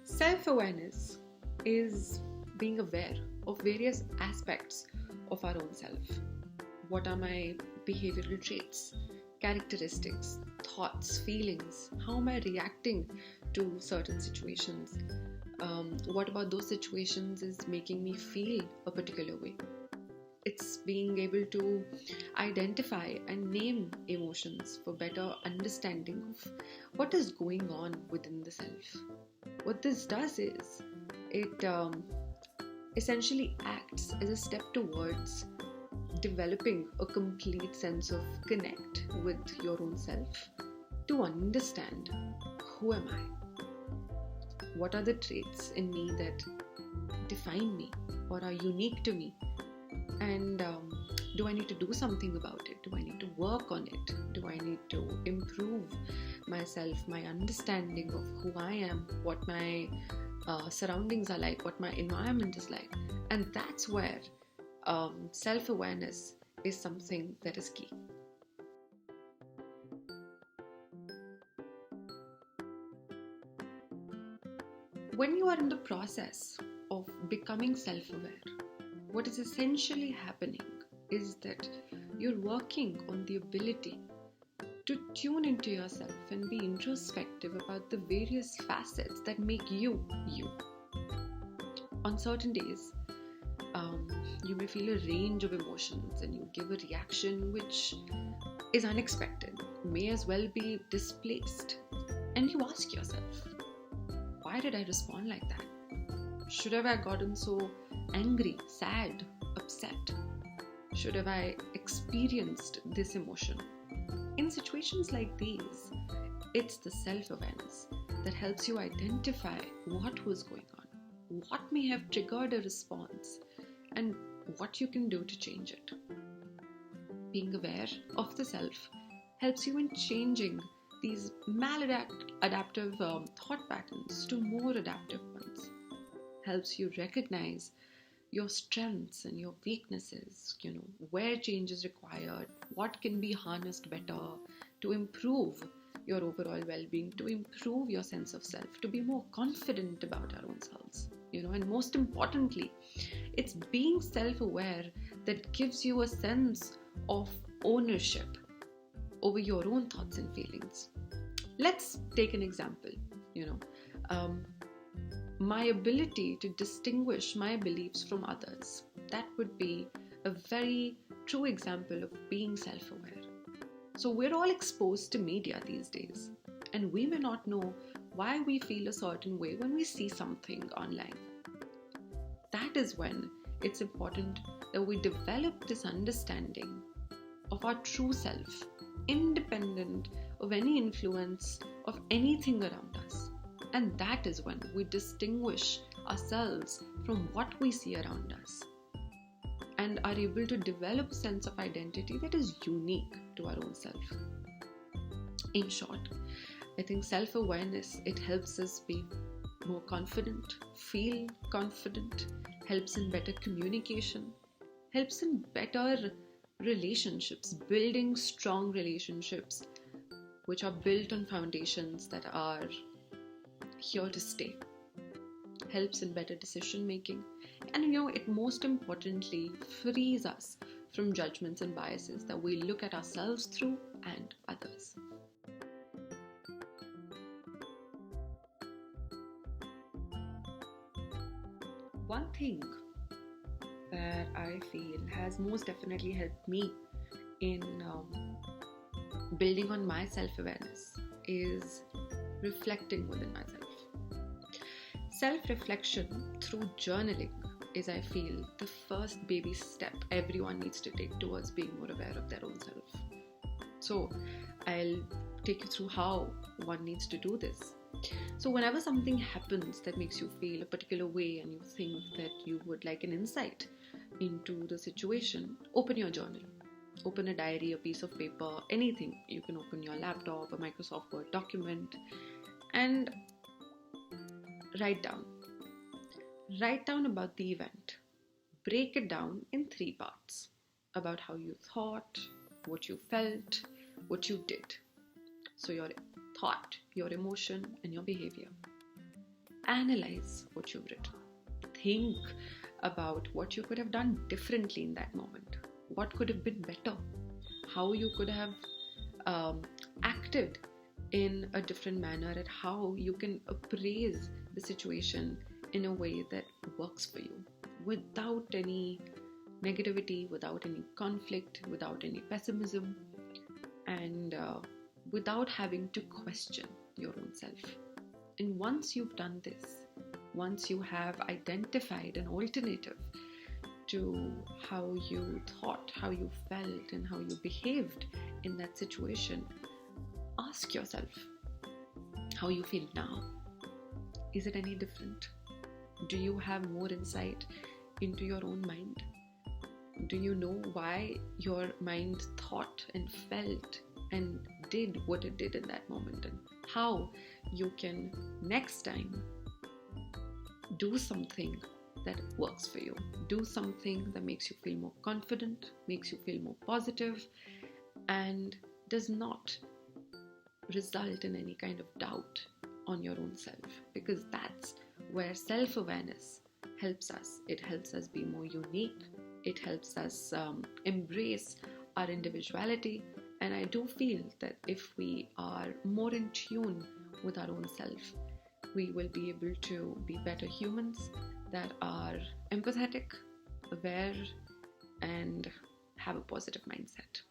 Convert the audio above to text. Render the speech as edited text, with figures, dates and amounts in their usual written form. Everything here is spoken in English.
Self-awareness is being aware of various aspects of our own self. What are my behavioral traits, characteristics, thoughts, feelings? How am I reacting to certain situations? What about those situations is making me feel a particular way? It's being able to identify and name emotions for better understanding of what is going on within the self. What this does is it essentially acts as a step towards developing a complete sense of connect with your own self, to understand who am I, what are the traits in me that define me or are unique to me, and do I need to do something about it? Do I need to work on it? Do I need to improve myself, my understanding of who I am, what my surroundings are like, what my environment is like? And that's where self-awareness is something that is key. When you are in the process of becoming self-aware, what is essentially happening is that you're working on the ability to tune into yourself and be introspective about the various facets that make you, you. On certain days, you may feel a range of emotions and you give a reaction which is unexpected, may as well be displaced. And you ask yourself, why did I respond like that? Should have I gotten so angry, sad, upset? Should have I experienced this emotion? In situations like these, it's the self-awareness that helps you identify what was going on, what may have triggered a response, and what you can do to change it. Being aware of the self helps you in changing these maladaptive thought patterns to more adaptive ones. Helps you recognize your strengths and your weaknesses, where change is required, what can be harnessed better to improve your overall well-being, to improve your sense of self, to be more confident about our own selves, and most importantly, it's being self-aware that gives you a sense of ownership over your own thoughts and feelings. Let's take an example, my ability to distinguish my beliefs from others. That would be a very true example of being self-aware. So we're all exposed to media these days, and we may not know why we feel a certain way when we see something online. That is when it's important that we develop this understanding of our true self, independent of any influence of anything around us. And that is when we distinguish ourselves from what we see around us and are able to develop a sense of identity that is unique to our own self. In short, I think self-awareness, it helps us be more confident, feel confident, helps in better communication, helps in better relationships, building strong relationships which are built on foundations that are here to stay, helps in better decision making, and it most importantly frees us from judgments and biases that we look at ourselves through and others. One thing that I feel has most definitely helped me in building on my self-awareness is reflecting within myself. Self-reflection through journaling is, I feel, the first baby step everyone needs to take towards being more aware of their own self. So I'll take you through how one needs to do this. So whenever something happens that makes you feel a particular way and you think that you would like an insight into the situation, open your journal. Open a diary, a piece of paper, anything. You can open your laptop, a Microsoft Word document, and write down. Write down about the event. Break it down in 3 parts. About how you thought, what you felt, what you did. So your thought, your emotion, and your behavior. analyze what you've written. Think about what you could have done differently in that moment. What could have been better? How you could have acted in a different manner, and how you can appraise the situation in a way that works for you without any negativity, without any conflict, without any pessimism, and without having to question your own self. And once you've done this, once you have identified an alternative to how you thought, how you felt, and how you behaved in that situation, ask yourself how you feel now. Is it any different? Do you have more insight into your own mind? Do you know why your mind thought and felt and did what it did in that moment, and how you can next time do something that works for you, do something that makes you feel more confident, makes you feel more positive, and does not result in any kind of doubt on your own self, because that's where self-awareness helps us. It helps us be more unique. It helps us embrace our individuality. And I do feel that if we are more in tune with our own self, we will be able to be better humans that are empathetic, aware, and have a positive mindset.